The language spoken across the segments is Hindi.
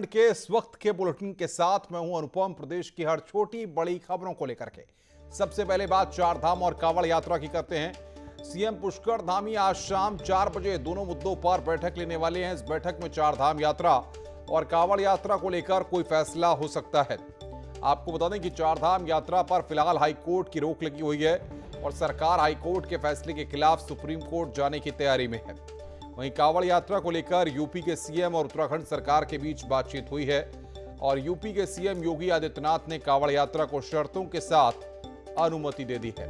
के इस वक्त के बुलेटिन के साथ मैं हूं अनुपम। प्रदेश की हर छोटी बड़ी खबरों को लेकर के सबसे पहले बात चारधाम और कांवड़ यात्रा की करते हैं। सीएम पुष्कर धामी आज शाम 4 बजे दोनों मुद्दों पर बैठक लेने वाले हैं। इस बैठक में चारधाम यात्रा और कांवड़ यात्रा को लेकर कोई फैसला हो सकता है। आपको बता दें कि चारधाम यात्रा पर फिलहाल हाईकोर्ट की रोक लगी हुई है और सरकार हाईकोर्ट के फैसले के खिलाफ सुप्रीम कोर्ट जाने की तैयारी में है। वहीं कांवड़ यात्रा को लेकर यूपी के सीएम और उत्तराखंड सरकार के बीच बातचीत हुई है और यूपी के सीएम योगी आदित्यनाथ ने कांवड़ यात्रा को शर्तों के साथ अनुमति दे दी है।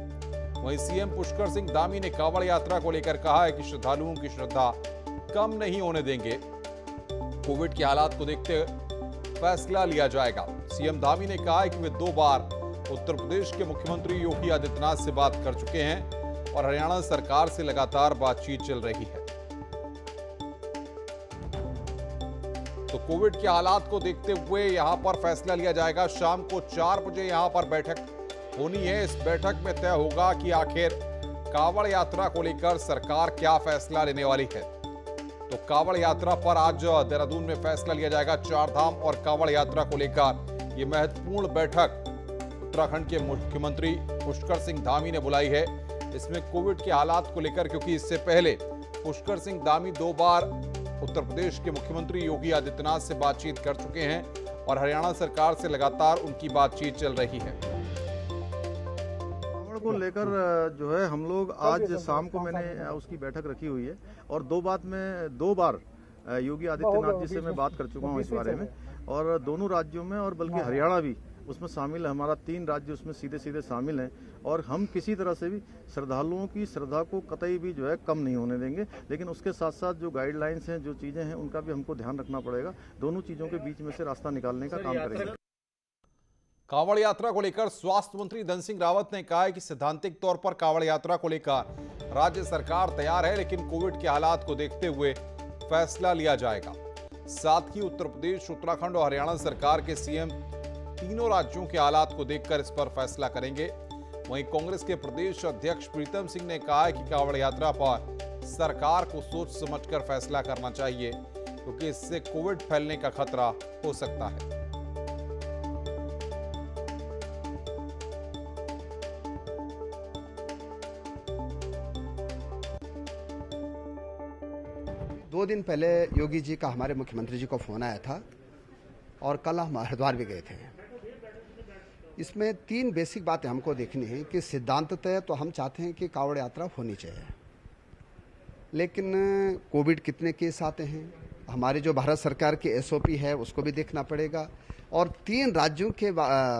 वहीं सीएम पुष्कर सिंह धामी ने कांवड़ यात्रा को लेकर कहा है कि श्रद्धालुओं की श्रद्धा कम नहीं होने देंगे। कोविड के हालात को देखते हुए फैसला लिया जाएगा। सीएम धामी ने कहा है कि वे 2 बार उत्तर प्रदेश के मुख्यमंत्री योगी आदित्यनाथ से बात कर चुके हैं और हरियाणा सरकार से लगातार बातचीत चल रही है। तो कोविड के हालात को देखते हुए यहां पर फैसला लिया जाएगा। शाम को 4 बजे यहां पर बैठक होनी है। इस बैठक में तय होगा कि आखिर कांवड़ यात्रा को लेकर सरकार क्या फैसला लेने वाली है। तो कांवड़ यात्रा पर आज देहरादून में फैसला लिया जाएगा। चारधाम और कांवड़ यात्रा को लेकर यह महत्वपूर्ण बैठक उत्तराखंड के मुख्यमंत्री पुष्कर सिंह धामी ने बुलाई है। इसमें कोविड के हालात को लेकर, क्योंकि इससे पहले पुष्कर सिंह धामी 2 बार उत्तर प्रदेश के मुख्यमंत्री योगी आदित्यनाथ से बातचीत कर चुके हैं और हरियाणा सरकार से लगातार उनकी बातचीत चल रही है। कांवड़ को लेकर जो है हम लोग आज शाम को मैंने उसकी बैठक रखी हुई है और 2 बार योगी आदित्यनाथ जी से मैं बात कर चुका हूँ इस बारे में और दोनों राज्यों में और बल्कि हरियाणा भी उसमें शामिल है। हमारा 3 राज्य उसमें सीधे सीधे शामिल हैं और हम किसी तरह से भी श्रद्धालुओं की श्रद्धा को कतई भी जो है कम नहीं होने देंगे। लेकिन उसके साथ साथ जो गाइडलाइंस हैं, जो चीज़ें हैं, उनका भी हमको ध्यान रखना पड़ेगा। दोनों चीज़ों के बीच में से रास्ता निकालने का काम करेंगे। कांवड़ यात्रा को लेकर स्वास्थ्य मंत्री धन सिंह रावत ने कहा है कि सैद्धांतिक तौर पर कांवड़ यात्रा को लेकर राज्य सरकार तैयार है, लेकिन कोविड के हालात को देखते हुए फैसला लिया जाएगा। साथ ही उत्तर प्रदेश, उत्तराखंड और हरियाणा सरकार के सीएम तीनों राज्यों के हालात को देखकर इस पर फैसला करेंगे। वहीं कांग्रेस के प्रदेश अध्यक्ष प्रीतम सिंह ने कहा है कि कांवड़ यात्रा पर सरकार को सोच समझकर फैसला करना चाहिए, क्योंकि इससे कोविड फैलने का खतरा हो सकता है। दो दिन पहले योगी जी का हमारे मुख्यमंत्री जी को फोन आया था और कल हम हरिद्वार भी गए थे। इसमें 3 बेसिक बातें हमको देखनी है कि सिद्धांततः तो हम चाहते हैं कि कांवड़ यात्रा होनी चाहिए, लेकिन कोविड कितने केस आते हैं, हमारी जो भारत सरकार की SOP है उसको भी देखना पड़ेगा और 3 राज्यों के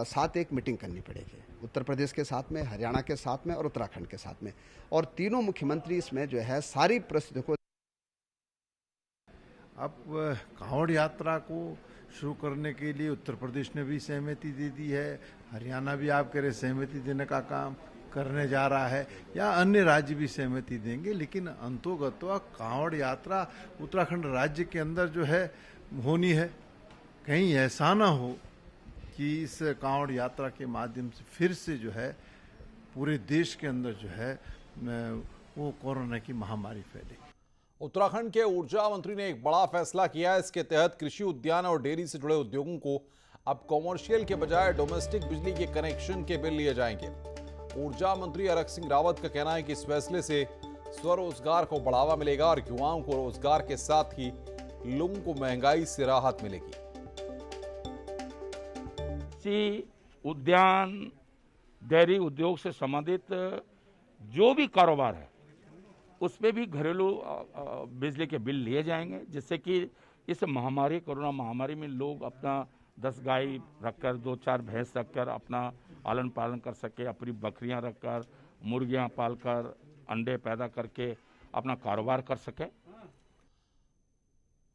साथ एक मीटिंग करनी पड़ेगी, उत्तर प्रदेश के साथ में, हरियाणा के साथ में और उत्तराखंड के साथ में, और तीनों मुख्यमंत्री इसमें जो है सारी परिस्थितियों को। अब कांवड़ यात्रा को शुरू करने के लिए उत्तर प्रदेश ने भी सहमति दे दी है, हरियाणा भी आप कह रहे सहमति देने का काम करने जा रहा है, या अन्य राज्य भी सहमति देंगे। लेकिन अंतोगत्वा कांवड़ यात्रा उत्तराखंड राज्य के अंदर जो है होनी है। कहीं ऐसा ना हो कि इस कांवड़ यात्रा के माध्यम से फिर से जो है पूरे देश के अंदर जो है वो कोरोना की महामारी फैले। उत्तराखंड के ऊर्जा मंत्री ने एक बड़ा फैसला किया है। इसके तहत कृषि, उद्यान और डेयरी से जुड़े उद्योगों को अब कॉमर्शियल के बजाय डोमेस्टिक बिजली के कनेक्शन के बिल लिए जाएंगे। ऊर्जा मंत्री अरग सिंह रावत का कहना है कि इस फैसले से स्वरोजगार को बढ़ावा मिलेगा और युवाओं को रोजगार के साथ ही लोगों को महंगाई से राहत मिलेगी। कृषि, उद्यान, डेयरी उद्योग से संबंधित जो भी कारोबार है उसमें भी घरेलू बिजली के बिल लिए जाएंगे, जिससे कि इस महामारी, कोरोना महामारी में लोग अपना 10 गाय रखकर, 2-4 भैंस रखकर अपना पालन कर सके, अपनी बकरियां रखकर, मुर्गियां पालकर, अंडे पैदा करके अपना कारोबार कर सके।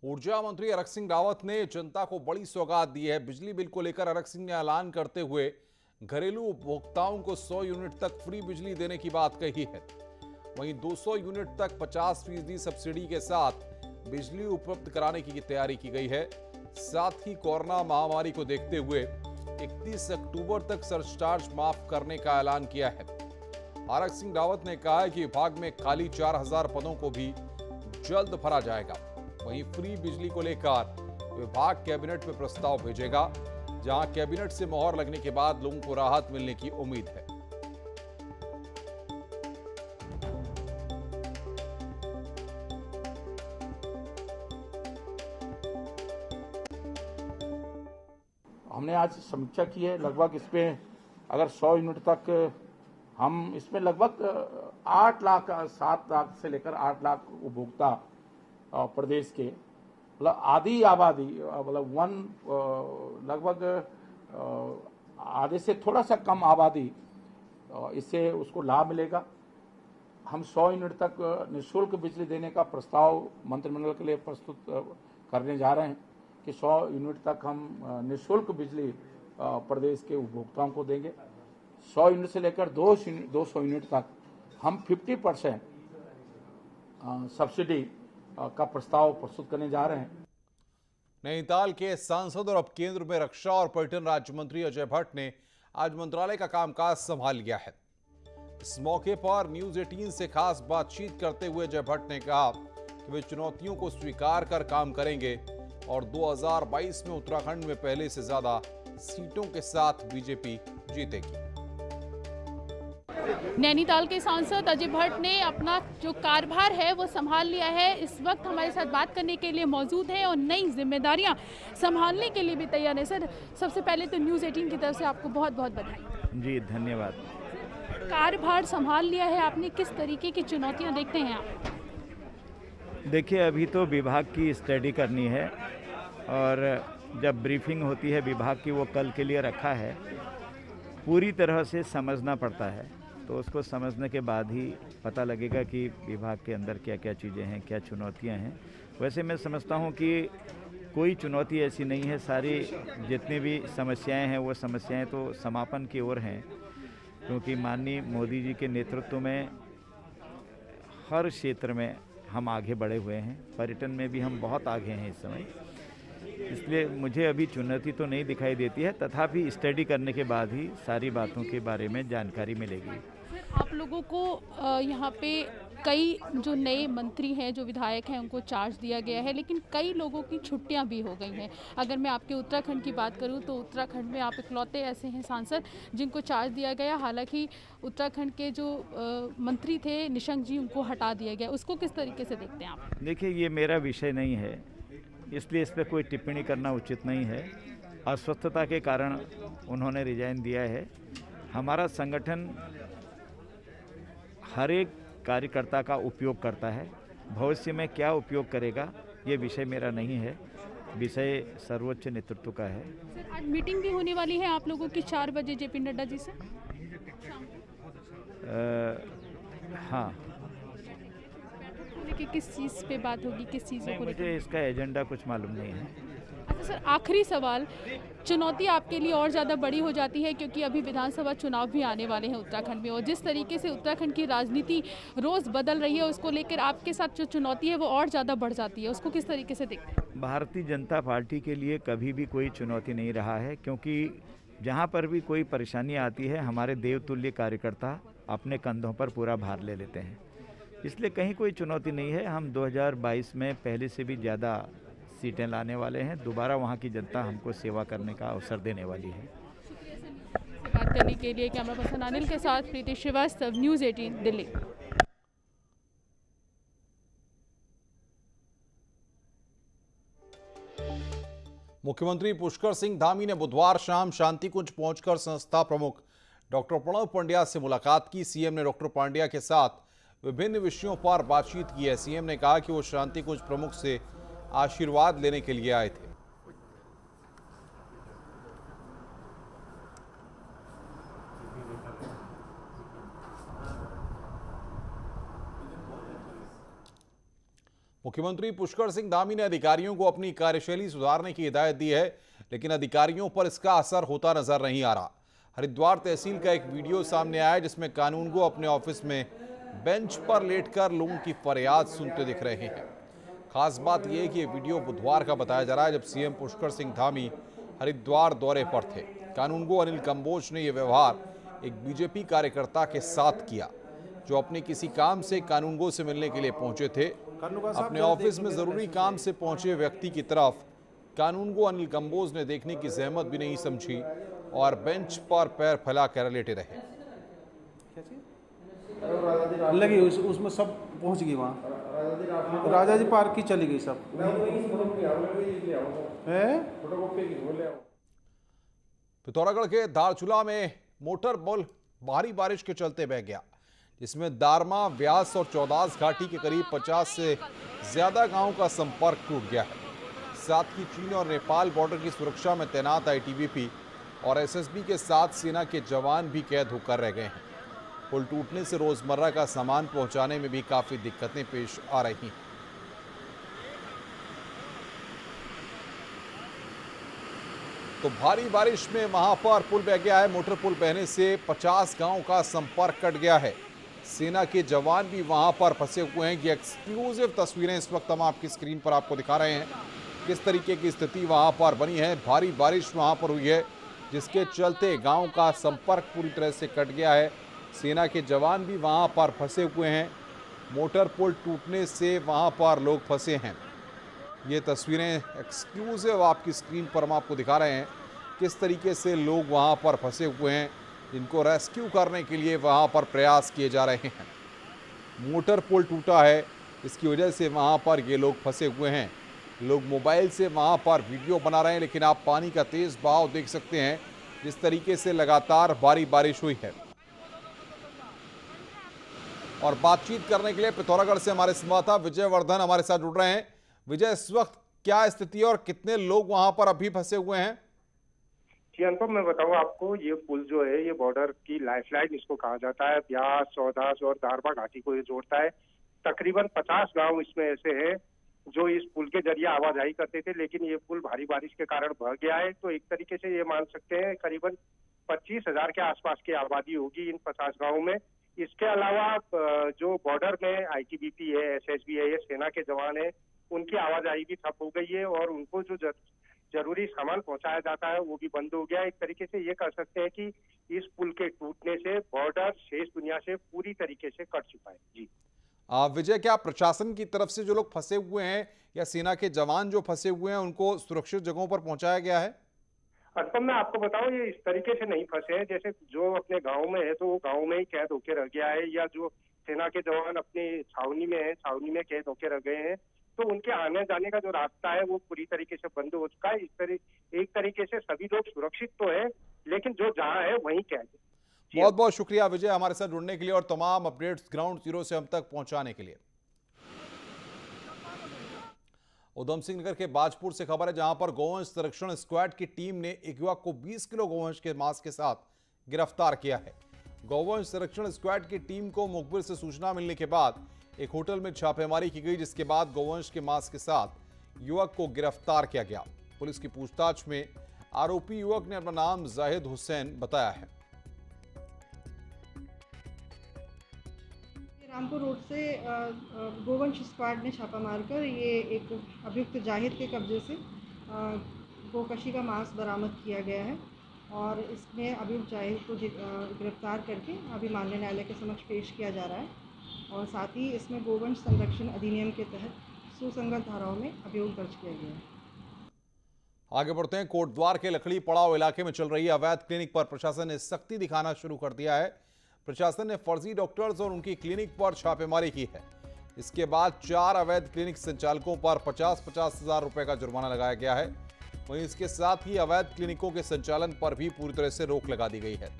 ऊर्जा मंत्री अरग सिंह रावत ने जनता को बड़ी सौगात दी है। बिजली बिल को लेकर अरग सिंह ने ऐलान करते हुए घरेलू उपभोक्ताओं को 100 यूनिट तक फ्री बिजली देने की बात कही है। वहीं 200 यूनिट तक 50% सब्सिडी के साथ बिजली उपलब्ध कराने की तैयारी की गई है। साथ ही कोरोना महामारी को देखते हुए 31 अक्टूबर तक सरचार्ज माफ करने का ऐलान किया है। अरग सिंह रावत ने कहा है कि विभाग में खाली 4000 पदों को भी जल्द भरा जाएगा। वहीं फ्री बिजली को लेकर विभाग कैबिनेट में प्रस्ताव भेजेगा, जहां कैबिनेट से मोहर लगने के बाद लोगों को राहत मिलने की उम्मीद है। हमने आज समीक्षा की है। लगभग इसमें अगर 100 यूनिट तक हम इसमें लगभग 8 लाख 7 लाख से लेकर 8 लाख उपभोक्ता प्रदेश के मतलब आधी आबादी मतलब लगभग आधे से थोड़ा सा कम आबादी इससे उसको लाभ मिलेगा। हम 100 यूनिट तक निःशुल्क बिजली देने का प्रस्ताव मंत्रिमंडल के लिए प्रस्तुत करने जा रहे हैं कि 100 यूनिट तक हम निःशुल्क बिजली प्रदेश के उपभोक्ताओं को देंगे। 100 यूनिट से लेकर 200 यूनिट तक हम 50% सब्सिडी का प्रस्ताव प्रस्तुत करने जा रहे हैं। नैनीताल के सांसद और अब केंद्र में रक्षा और पर्यटन राज्य मंत्री अजय भट्ट ने आज मंत्रालय का कामकाज संभाल लिया है। इस मौके पर न्यूज 18 से खास बातचीत करते हुए अजय भट्ट ने कहा कि वे चुनौतियों को स्वीकार कर काम करेंगे और 2022 में उत्तराखंड में पहले से ज्यादा सीटों के साथ बीजेपी जीतेगी। नैनीताल के सांसद अजय भट्ट ने अपना जो कार्यभार है वो संभाल लिया है। इस वक्त हमारे साथ बात करने के लिए मौजूद है और नई जिम्मेदारियां संभालने के लिए भी तैयार है। सर, सबसे पहले तो न्यूज़ 18 की तरफ से आपको बहुत बहुत बधाई। जी धन्यवाद। कार्यभार संभाल लिया है आपने, किस तरीके की चुनौतियां देखते हैं आप? देखिए, अभी तो विभाग की स्टडी करनी है और जब ब्रीफिंग होती है विभाग की, वो कल के लिए रखा है। पूरी तरह से समझना पड़ता है, तो उसको समझने के बाद ही पता लगेगा कि विभाग के अंदर क्या क्या चीज़ें हैं, क्या चुनौतियां हैं। वैसे मैं समझता हूं कि कोई चुनौती ऐसी नहीं है। सारी जितनी भी समस्याएं हैं वो समस्याएं तो समापन की ओर हैं, क्योंकि माननीय मोदी जी के नेतृत्व में हर क्षेत्र में हम आगे बढ़े हुए हैं। पर्यटन में भी हम बहुत आगे हैं इस समय, इसलिए मुझे अभी चुनौती तो नहीं दिखाई देती है। तथापि स्टडी करने के बाद ही सारी बातों के बारे में जानकारी मिलेगी। आप लोगों को यहाँ पे कई जो नए मंत्री हैं, जो विधायक हैं, उनको चार्ज दिया गया है, लेकिन कई लोगों की छुट्टियां भी हो गई हैं। अगर मैं आपके उत्तराखंड की बात करूं तो उत्तराखंड में आप इकलौते ऐसे हैं सांसद जिनको चार्ज दिया गया। हालांकि उत्तराखंड के जो मंत्री थे निशंक जी, उनको हटा दिया गया। उसको किस तरीके से देखते हैं आप? देखिए, ये मेरा विषय नहीं है, इसलिए इस पर कोई टिप्पणी करना उचित नहीं है। अस्वस्थता के कारण उन्होंने रिजाइन दिया है। हमारा संगठन हर एक कार्यकर्ता का उपयोग करता है। भविष्य में क्या उपयोग करेगा ये विषय मेरा नहीं है, विषय सर्वोच्च नेतृत्व का है। सर, आज मीटिंग भी होने वाली है आप लोगों की 4 बजे जेपी नड्डा जी से? हाँ। कि किस चीज़ पे बात होगी, किस चीज़ों को? मुझे इसका एजेंडा कुछ मालूम नहीं है। अच्छा सर, आखिरी सवाल, चुनौती आपके लिए और ज़्यादा बड़ी हो जाती है क्योंकि अभी विधानसभा चुनाव भी आने वाले हैं उत्तराखंड में, और जिस तरीके से उत्तराखंड की राजनीति रोज़ बदल रही है, उसको लेकर आपके साथ जो चुनौती है वो और ज़्यादा बढ़ जाती है। उसको किस तरीके से देखते हैं? भारतीय जनता पार्टी के लिए कभी भी कोई चुनौती नहीं रहा है, क्योंकि जहाँ पर भी कोई परेशानी आती है हमारे देवतुल्य कार्यकर्ता अपने कंधों पर पूरा भार ले लेते हैं। इसलिए कहीं कोई चुनौती नहीं है। हम 2022 में पहले से भी ज़्यादा सीटें लाने वाले हैं। दोबारा वहाँ की जनता हमको सेवा करने का अवसर देने वाली है। बात करने के लिए कैमरा पर्सन अनिल के साथ प्रीति श्रीवास्तव, न्यूज़ 18 दिल्ली। मुख्यमंत्री पुष्कर सिंह धामी ने बुधवार शाम शांतिकुंज पहुंचकर संस्था प्रमुख डॉक्टर प्रणव पंड्या से मुलाकात की। सीएम ने डॉक्टर पंड्या के साथ विभिन्न विषयों पर बातचीत की है। सीएम ने कहा कि वो शांतिकुंज प्रमुख से आशीर्वाद लेने के लिए आए थे। मुख्यमंत्री पुष्कर सिंह धामी ने अधिकारियों को अपनी कार्यशैली सुधारने की हिदायत दी है, लेकिन अधिकारियों पर इसका असर होता नजर नहीं आ रहा। हरिद्वार तहसील का एक वीडियो सामने आया जिसमें कानूनगो अपने ऑफिस में बेंच पर लेटकर लोगों की फरियाद सुनते दिख रहे हैं। खास बात यह है कि यह वीडियो बुधवार का बताया जा रहा है, जब सीएम पुष्कर सिंह धामी हरिद्वार दौरे पर थे। कानूनगो अनिल कंबोज ने यह व्यवहार एक बीजेपी कार्यकर्ता के साथ किया, जो अपने किसी काम से कानूनगो से मिलने के लिए पहुंचे थे। अपने ऑफिस में जरूरी काम से पहुंचे व्यक्ति की तरफ कानून को अनिल कंबोज ने देखने की जहमत भी नहीं समझी और बेंच पर पैर फैलाकर लेटे रहे। लगी उसमें सब पहुंच गई वहाँ, राजा जी पार्क की चली गई सब। पिथौरागढ़ के धारचूला में मोटर पुल भारी बारिश के चलते बह गया, जिसमें दारमा, व्यास और चौदास घाटी के करीब 50 से ज्यादा गांवों का संपर्क टूट गया है। साथ ही चीन और नेपाल बॉर्डर की सुरक्षा में तैनात आईटीबीपी और एसएसबी के साथ सेना के जवान भी कैद होकर रह गए हैं। पुल टूटने से रोजमर्रा का सामान पहुंचाने में भी काफी दिक्कतें पेश आ रही हैं। तो भारी बारिश में वहां पर पुल बह गया है। मोटर पुल बहने से 50 गांवों का संपर्क कट गया है। सेना के जवान भी वहां पर फंसे हुए हैं। ये एक्सक्लूसिव तस्वीरें इस वक्त हम आपकी स्क्रीन पर आपको दिखा रहे हैं, किस तरीके की स्थिति वहां पर बनी है। भारी बारिश वहां पर हुई है, जिसके चलते गांव का संपर्क पूरी तरह से कट गया है। सेना के जवान भी वहां पर फंसे हुए हैं। मोटर पुल टूटने से वहां पर लोग फंसे हैं। ये तस्वीरें एक्सक्लूसिव आपकी स्क्रीन पर हम आपको दिखा रहे हैं, किस तरीके से लोग वहां पर फंसे हुए हैं, जिनको रेस्क्यू करने के लिए वहां पर प्रयास किए जा रहे हैं। मोटर पुल टूटा है, इसकी वजह से वहां पर ये लोग फंसे हुए हैं। लोग मोबाइल से वहां पर वीडियो बना रहे हैं, लेकिन आप पानी का तेज बहाव देख सकते हैं, जिस तरीके से लगातार भारी बारिश हुई है। और बातचीत करने के लिए पिथौरागढ़ से हमारे संवाददाता विजय वर्धन हमारे साथ जुड़ रहे हैं। विजय, इस वक्त क्या स्थिति है और कितने लोग वहां पर अभी फंसे हुए हैं? जी अनुपम, मैं बताऊं आपको, ये पुल जो है ये बॉर्डर की लाइफलाइन इसको कहा जाता है। ब्यास, चौदास और दारमा घाटी को ये जोड़ता है। तकरीबन 50 गांव इसमें ऐसे हैं जो इस पुल के जरिए आवाजाही करते थे, लेकिन ये पुल भारी बारिश के कारण बह गया है। तो एक तरीके से ये मान सकते हैं करीबन 25,000 के आसपास की आबादी होगी इन 50 गाँव में। इसके अलावा जो बॉर्डर में आईटीबीपी है, एसएसबी है, ये सेना के जवान है, उनकी आवाजाही भी ठप हो गई है और उनको जो जरूरी सामान पहुंचाया जाता है वो भी बंद हो गया है। एक तरीके से ये कह सकते हैं कि इस पुल के टूटने से बॉर्डर शेष दुनिया से पूरी तरीके से कट चुका है। जी विजय, क्या प्रशासन की तरफ से जो लोग फंसे हुए हैं या सेना के जवान जो फंसे हुए हैं उनको सुरक्षित जगहों पर पहुंचाया गया है? अनुपम, मैं आपको बताऊं, ये इस तरीके से नहीं फंसे हैं। जैसे जो अपने गांव में है तो वो गांव में ही कैद होके रह गया है, या जो सेना के जवान अपनी छावनी में है, छावनी में कैद होके रह गए हैं, तो उनके आने जाने का जो रास्ता है वो पूरी तरीके से बंद हो चुका है। एक तरीके से सभी लोग सुरक्षित तो है, लेकिन जो जहां है वहीं कैद है। बहुत बहुत शुक्रिया विजय हमारे साथ जुड़ने के लिए और तमाम अपडेट्स ग्राउंड जीरो से हम तक पहुंचाने के लिए। उधम सिंह नगर के बाजपुर से खबर है, जहां पर गौवंश संरक्षण स्क्वाड की टीम ने एक युवक को 20 किलो गौवंश के मांस के साथ गिरफ्तार किया है। गौवंश संरक्षण स्क्वाड की टीम को मुखबिर से सूचना मिलने के बाद एक होटल में छापेमारी की गई, जिसके बाद गौवंश के मांस के साथ युवक को गिरफ्तार किया गया। पुलिस की पूछताछ में आरोपी युवक ने अपना नाम जाहिद हुसैन बताया है। रामपुर रोड से गोवंश स्क्वाड ने छापा मारकर ये एक अभियुक्त जाहिद के कब्जे से गोकशी का मांस बरामद किया गया है और इसमें अभियुक्त जाहिद को गिरफ्तार करके अभी माननीय न्यायालय के समक्ष पेश किया जा रहा है और साथ ही इसमें गोवंश संरक्षण अधिनियम के तहत सुसंगत धाराओं में अभियोग दर्ज किया गया है। आगे बढ़ते हैं। कोटद्वार के लकड़ी पड़ाव इलाके में चल रही अवैध क्लिनिक पर प्रशासन ने सख्ती दिखाना शुरू कर दिया है। प्रशासन ने फर्जी डॉक्टर्स और उनकी क्लिनिक पर छापेमारी की है। इसके बाद 4 अवैध क्लिनिक संचालकों पर 50-50 हजार रुपए का जुर्माना लगाया गया है। वहीं इसके साथ ही अवैध क्लिनिकों के संचालन पर भी पूरी तरह से रोक लगा दी गई है।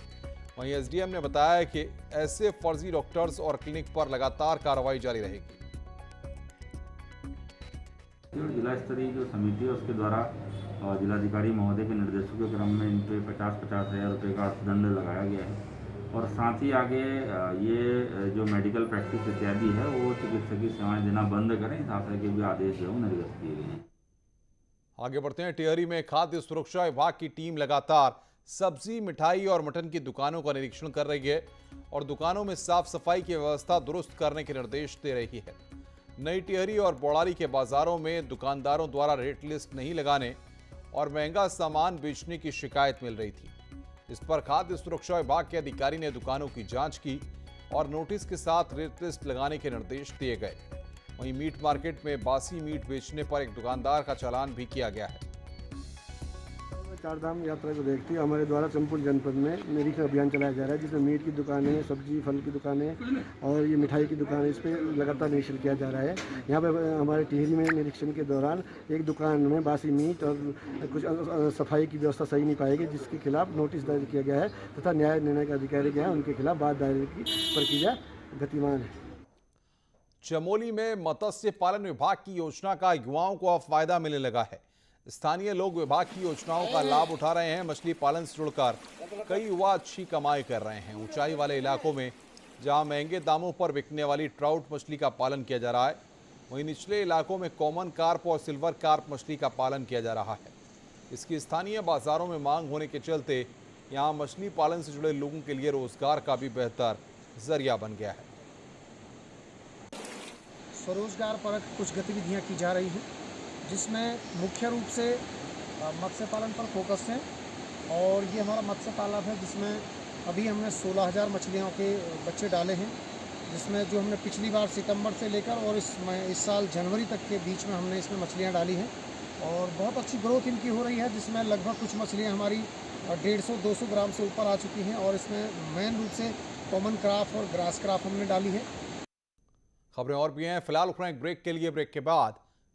वहीं एसडीएम ने बताया कि ऐसे फर्जी डॉक्टर्स और क्लिनिक पर लगातार कार्रवाई जारी रहेगी। जिला स्तरीय जो समिति है उसके द्वारा जिलाधिकारी महोदय के निर्देशों के क्रम में इन पे 50-50 हजार रुपये का अर्थदंड लगाया गया है और साथ ही आगे ये जो मेडिकल प्रैक्टिस इत्यादि है वो चिकित्सकीय सेवाएं देना बंद करें, इस आशय के भी आदेश जो निर्गत किए गए हैं। आगे बढ़ते हैं। टिहरी में खाद्य सुरक्षा विभाग की टीम लगातार सब्जी, मिठाई और मटन की दुकानों का निरीक्षण कर रही है और दुकानों में साफ सफाई की व्यवस्था दुरुस्त करने के निर्देश दे रही है। नई टिहरी और बौड़ारी के बाजारों में दुकानदारों द्वारा रेट लिस्ट नहीं लगाने और महंगा सामान बेचने की शिकायत मिल रही थी। इस पर खाद्य सुरक्षा विभाग के अधिकारी ने दुकानों की जांच की और नोटिस के साथ रेट लिस्ट लगाने के निर्देश दिए गए। वहीं मीट मार्केट में बासी मीट बेचने पर एक दुकानदार का चालान भी किया गया है। चारधाम यात्रा को देखते हुए हमारे द्वारा संपूर्ण जनपद में निरीक्षण अभियान चलाया जा रहा है, जिसमें मीट की दुकानें, सब्जी फल की दुकानें और ये मिठाई की दुकानें, इस पर लगातार निरीक्षण किया जा रहा है। यहाँ पर हमारे टिहरी में निरीक्षण के दौरान एक दुकान में बासी मीट और कुछ सफाई की व्यवस्था सही नहीं पाई गई, जिसके खिलाफ नोटिस दर्ज किया गया है तथा न्याय निर्णय का अधिकारी गया है, उनके खिलाफ बाद दायर की प्रक्रिया गतिमान है। चमोली में मत्स्य पालन विभाग की योजना का युवाओं को अब फायदा मिलने लगा है। स्थानीय लोग विभाग की योजनाओं का लाभ उठा रहे हैं। मछली पालन से जुड़कर कई युवा अच्छी कमाई कर रहे हैं। ऊंचाई वाले इलाकों में जहां महंगे दामों पर बिकने वाली ट्राउट मछली का पालन किया जा रहा है, वहीं निचले इलाकों में कॉमन कार्प और सिल्वर कार्प मछली का पालन किया जा रहा है। इसकी स्थानीय बाजारों में मांग होने के चलते यहाँ मछली पालन से जुड़े लोगों के लिए रोजगार का भी बेहतर जरिया बन गया है। स्वरोजगार परक कुछ गतिविधियां की जा रही हैं, जिसमें मुख्य रूप से मत्स्य पालन पर फोकस है। और ये हमारा मत्स्य तालाब है, जिसमें अभी हमने 16,000 मछलियों के बच्चे डाले हैं, जिसमें जो हमने पिछली बार सितंबर से लेकर और इस साल जनवरी तक के बीच में हमने इसमें मछलियां डाली हैं और बहुत अच्छी ग्रोथ इनकी हो रही है, जिसमें लगभग कुछ मछलियां हमारी 150-200 ग्राम से ऊपर आ चुकी हैं। और इसमें मेन रूप से कॉमन क्राफ्ट और ग्रास क्राफ्ट हमने डाली है। खबरें और भी हैं, फिलहाल रुकना एक ब्रेक के लिए। ब्रेक के बाद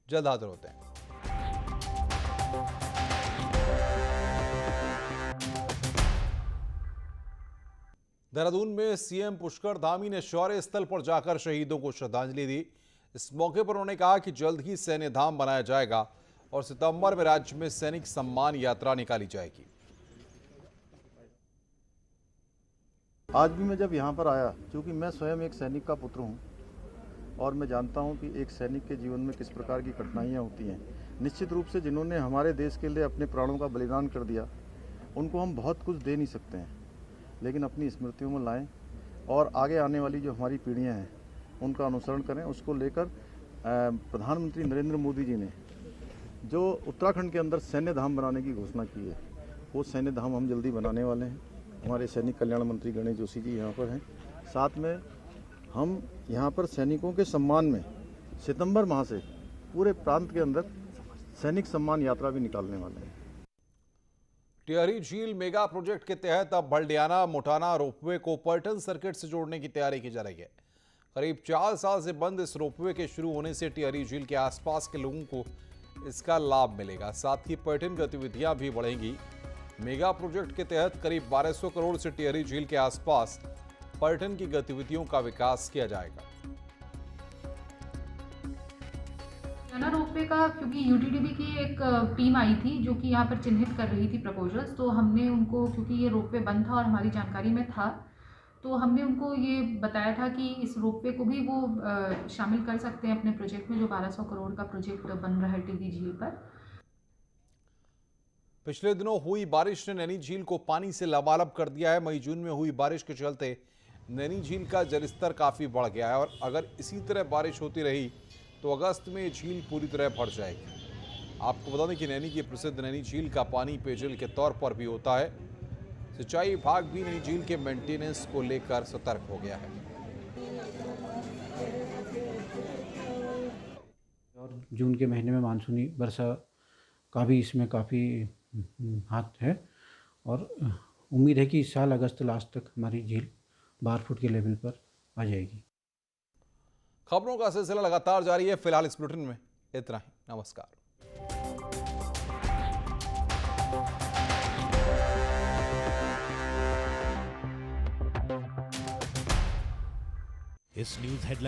जल्द हाजिर होते हैं। देहरादून में सीएम पुष्कर धामी ने शौर्य स्थल पर जाकर शहीदों को श्रद्धांजलि दी। इस मौके पर उन्होंने कहा कि जल्द ही सैन्य धाम बनाया जाएगा और सितंबर में राज्य में सैनिक सम्मान यात्रा निकाली जाएगी। आज भी मैं जब यहाँ पर आया, क्योंकि मैं स्वयं एक सैनिक का पुत्र हूँ और मैं जानता हूँ कि एक सैनिक के जीवन में किस प्रकार की कठिनाइयाँ होती हैं। निश्चित रूप से जिन्होंने हमारे देश के लिए अपने प्राणों का बलिदान कर दिया, उनको हम बहुत कुछ दे नहीं सकते हैं, लेकिन अपनी स्मृतियों में लाएं और आगे आने वाली जो हमारी पीढ़ियाँ हैं उनका अनुसरण करें। उसको लेकर प्रधानमंत्री नरेंद्र मोदी जी ने जो उत्तराखंड के अंदर सैन्य धाम बनाने की घोषणा की है, वो सैन्य धाम हम जल्दी बनाने वाले हैं। हमारे सैनिक कल्याण मंत्री गणेश जोशी जी यहाँ पर हैं। साथ में हम यहाँ पर सैनिकों के सम्मान में सितंबर माह से पूरे प्रांत के अंदर सैनिक सम्मान यात्रा भी निकालने वाले हैं। टिहरी झील मेगा प्रोजेक्ट के तहत अब बल्डियाना मोटाना रोपवे को पर्यटन सर्किट से जोड़ने की तैयारी की जा रही है। करीब 4 साल से बंद इस रोपवे के शुरू होने से टिहरी झील के आसपास के लोगों को इसका लाभ मिलेगा, साथ ही पर्यटन गतिविधियां भी बढ़ेंगी। मेगा प्रोजेक्ट के तहत करीब 1200 करोड़ से टिहरी झील के आसपास पर्यटन की गतिविधियों का विकास किया जाएगा। रोपवे का क्योंकि यूटीडीबी की एक टीम आई थी जो कि यहाँ पर चिन्हित कर रही थी प्रपोजल्स, तो हमने उनको, क्योंकि ये रोपवे बंद था और हमारी जानकारी में था, तो हमने उनको ये बताया था कि इस रोपवे को भी वो शामिल कर सकते हैं अपने प्रोजेक्ट में, जो 1200 करोड़ का प्रोजेक्ट बन रहा है टिहरी झील पर। पिछले दिनों हुई बारिश ने नैनी झील को पानी से लबालब कर दिया है। मई जून में हुई बारिश के चलते नैनी झील का जलस्तर काफी बढ़ गया है और अगर इसी तरह बारिश होती रही तो अगस्त में ये झील पूरी तरह भर जाएगी। आपको बता दें कि नैनी की प्रसिद्ध नैनी झील का पानी पेयजल के तौर पर भी होता है। सिंचाई विभाग भी नैनी झील के मेंटेनेंस को लेकर सतर्क हो गया है। और जून के महीने में मानसूनी वर्षा का भी इसमें काफ़ी हाथ है और उम्मीद है कि इस साल अगस्त लास्ट तक हमारी झील 12 फुट के लेवल पर आ जाएगी। खबरों का सिलसिला लगातार जारी है। फिलहाल इस बुलेटिन में इतना ही। नमस्कार। इस न्यूज़ हेडलाइन